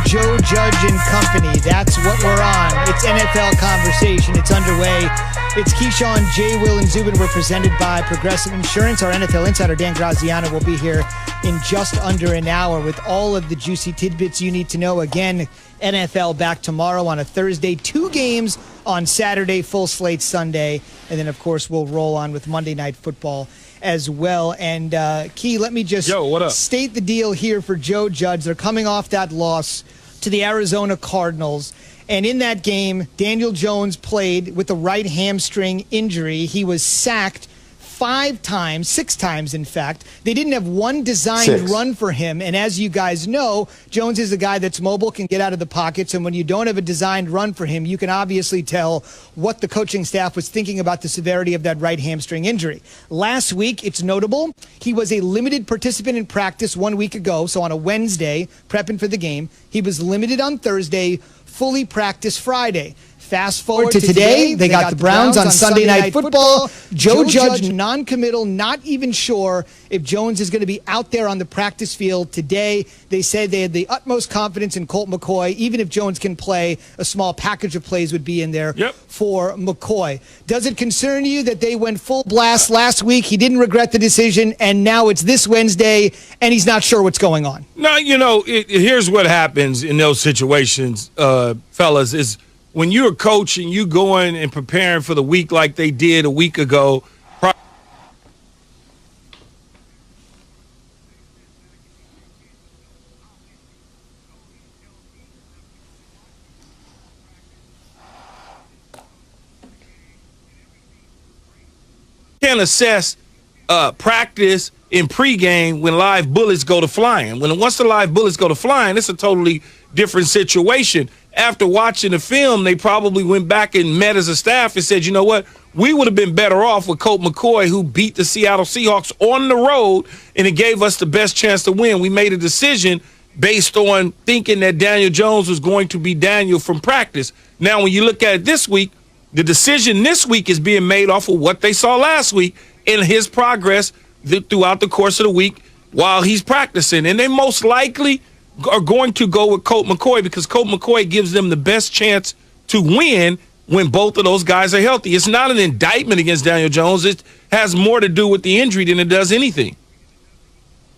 Joe Judge and Company. That's what we're on. It's NFL Conversation. It's underway. It's Keyshawn, J. Will, and Zubin. We're presented by Progressive Insurance. Our NFL insider, Dan Graziano, will be here in just under an hour with all of the juicy tidbits you need to know. Again, NFL back tomorrow on a Thursday. 2 games on Saturday, full slate Sunday. And then, of course, we'll roll on with Monday Night Football as well. And, Key, let me just state the deal here for Joe Judge. They're coming off that loss to the Arizona Cardinals. And in that game, Daniel Jones played with a right hamstring injury. He was sacked 6 times, in fact. They didn't have one designed run for him. And as you guys know, Jones is a guy that's mobile, can get out of the pockets. And when you don't have a designed run for him, you can obviously tell what the coaching staff was thinking about the severity of that right hamstring injury. Last week, it's notable, he was a limited participant in practice 1 week ago. So on a Wednesday, prepping for the game, he was limited on Thursday, fully practiced Friday. Fast forward to today, they got the Browns on Sunday Night Football. Joe Judge non-committal, not even sure if Jones is going to be out there on the practice field today. They said they had the utmost confidence in Colt McCoy. Even if Jones can play, a small package of plays would be in there for McCoy. Does it concern you that they went full blast last week? He didn't regret the decision, and now it's this Wednesday, and he's not sure what's going on. No, here's what happens in those situations, fellas, is when you're a coach and you going and preparing for the week like they did a week ago, can assess practice in pregame when live bullets go to flying. Once the live bullets go to flying, it's a totally different situation. After watching the film, they probably went back and met as a staff and said, you know what, we would have been better off with Colt McCoy, who beat the Seattle Seahawks on the road, and it gave us the best chance to win. We made a decision based on thinking that Daniel Jones was going to be Daniel from practice. Now, when you look at it this week, the decision this week is being made off of what they saw last week in his progress throughout the course of the week while he's practicing. And they most likely are going to go with Colt McCoy because Colt McCoy gives them the best chance to win when both of those guys are healthy. It's not an indictment against Daniel Jones. It has more to do with the injury than it does anything.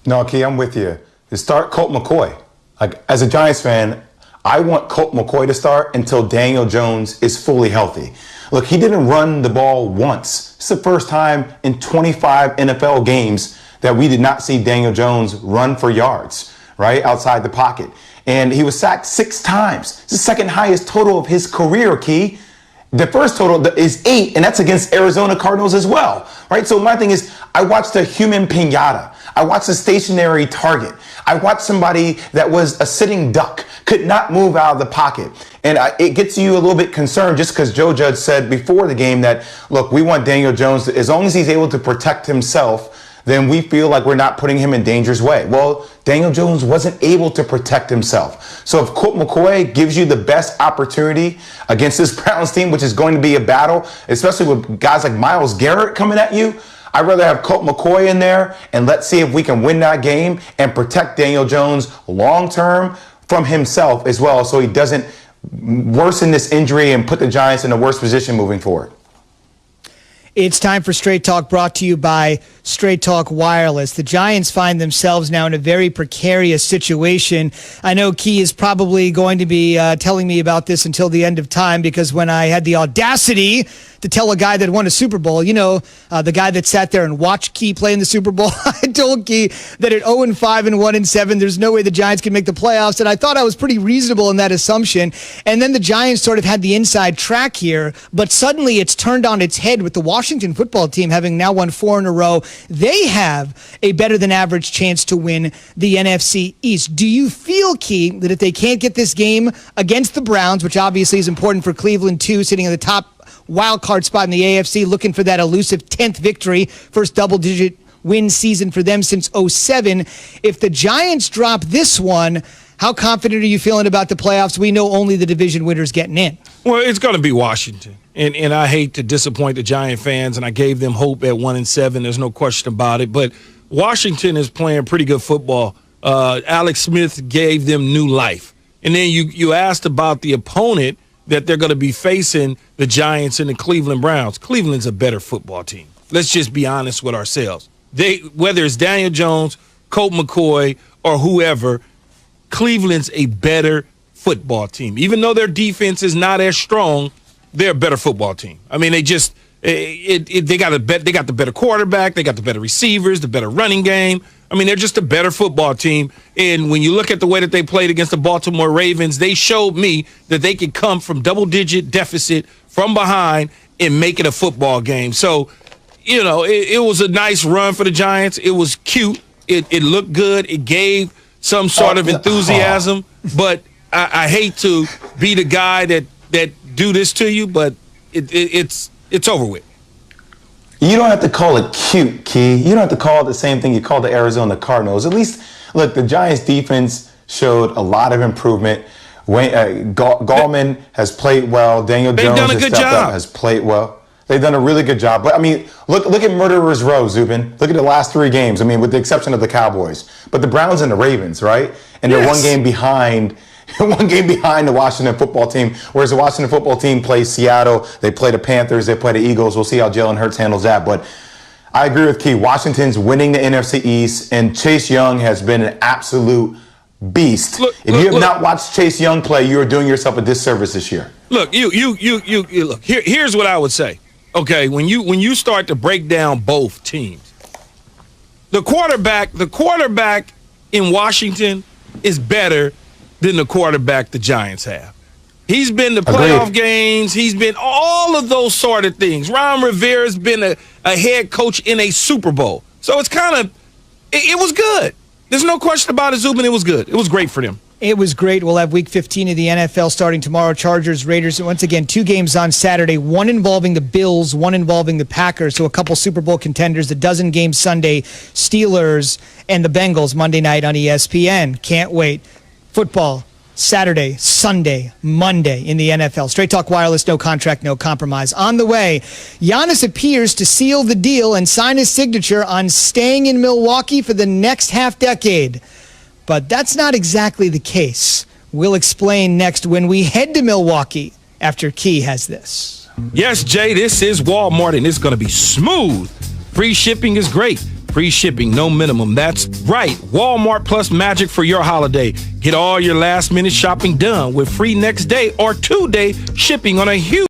No, Key, I'm with you. To start Colt McCoy. Like, as a Giants fan, I want Colt McCoy to start until Daniel Jones is fully healthy. Look, he didn't run the ball once. It's the first time in 25 NFL games that we did not see Daniel Jones run for yards, right, outside the pocket. And he was sacked 6 times. It's the second highest total of his career, Key. The first total is 8, and that's against Arizona Cardinals as well, right? So my thing is, I watched a human pinata. I watched a stationary target. I watched somebody that was a sitting duck, could not move out of the pocket. And it gets you a little bit concerned just because Joe Judge said before the game that, look, we want Daniel Jones, as long as he's able to protect himself, then we feel like we're not putting him in danger's way. Well, Daniel Jones wasn't able to protect himself. So if Colt McCoy gives you the best opportunity against this Browns team, which is going to be a battle, especially with guys like Myles Garrett coming at you, I'd rather have Colt McCoy in there, and let's see if we can win that game and protect Daniel Jones long-term from himself as well, so he doesn't worsen this injury and put the Giants in a worse position moving forward. It's time for Straight Talk, brought to you by Straight Talk Wireless. The Giants find themselves now in a very precarious situation. I know Key is probably going to be telling me about this until the end of time, because when I had the audacity to tell a guy that won a Super Bowl, the guy that sat there and watched Key play in the Super Bowl, I told Key that at 0-5 and 1-7, there's no way the Giants can make the playoffs. And I thought I was pretty reasonable in that assumption. And then the Giants sort of had the inside track here, but suddenly it's turned on its head with the Washington football team having now won 4 in a row. They have a better than average chance to win the NFC East. Do you feel, Key, that if they can't get this game against the Browns, which obviously is important for Cleveland too, sitting in the top wild card spot in the AFC, looking for that elusive 10th victory, first double-digit win season for them since 2007. If the Giants drop this one, how confident are you feeling about the playoffs? We know only the division winners getting in. Well, it's going to be Washington. And I hate to disappoint the Giant fans, and I gave them hope at 1-7. There's no question about it. But Washington is playing pretty good football. Alex Smith gave them new life. And then you asked about the opponent that they're going to be facing, the Giants and the Cleveland Browns. Cleveland's a better football team. Let's just be honest with ourselves. Whether it's Daniel Jones, Colt McCoy, or whoever, Cleveland's a better football team. Even though their defense is not as strong, they're a better football team. I mean, they got the better quarterback, they got the better receivers, the better running game. I mean, they're just a better football team. And when you look at the way that they played against the Baltimore Ravens, they showed me that they could come from double-digit deficit from behind and make it a football game. So, it was a nice run for the Giants. It was cute. It looked good. It gave some sort of enthusiasm. But I hate to be the guy that do this to you, but it's over with. You don't have to call it cute, Key. You don't have to call it the same thing you called the Arizona Cardinals. At least, look, the Giants' defense showed a lot of improvement. Gallman has played well. Daniel Jones has stepped up, has played well. They've done a really good job. But, I mean, look at Murderer's Row, Zubin. Look at the last 3 games. I mean, with the exception of the Cowboys. But the Browns and the Ravens, right? And they're one game behind the Washington football team, whereas the Washington football team plays Seattle. They play the Panthers. They play the Eagles. We'll see how Jalen Hurts handles that. But I agree with Key. Washington's winning the NFC East, and Chase Young has been an absolute beast. If you have not watched Chase Young play, you are doing yourself a disservice this year. Look, you look. Here's what I would say. Okay, when you start to break down both teams, the quarterback in Washington is better than the quarterback the Giants have. He's been to playoff games. He's been all of those sort of things. Ron Rivera's been a head coach in a Super Bowl. So it's it was good. There's no question about it, Zubin. It was good. It was great for them. It was great. We'll have Week 15 of the NFL starting tomorrow. Chargers, Raiders. Once again, 2 games on Saturday, one involving the Bills, one involving the Packers. So a couple Super Bowl contenders. A dozen games Sunday, Steelers and the Bengals Monday night on ESPN. Can't wait. Football, Saturday, Sunday, Monday in the NFL. Straight Talk Wireless, no contract, no compromise. On the way, Giannis appears to seal the deal and sign his signature on staying in Milwaukee for the next half-decade. But that's not exactly the case. We'll explain next when we head to Milwaukee after Key has this. Yes, Jay, this is Walmart, and it's going to be smooth. Free shipping is great. Free shipping, no minimum. That's right. Walmart plus magic for your holiday. Get all your last-minute shopping done with free next day or 2-day shipping on a huge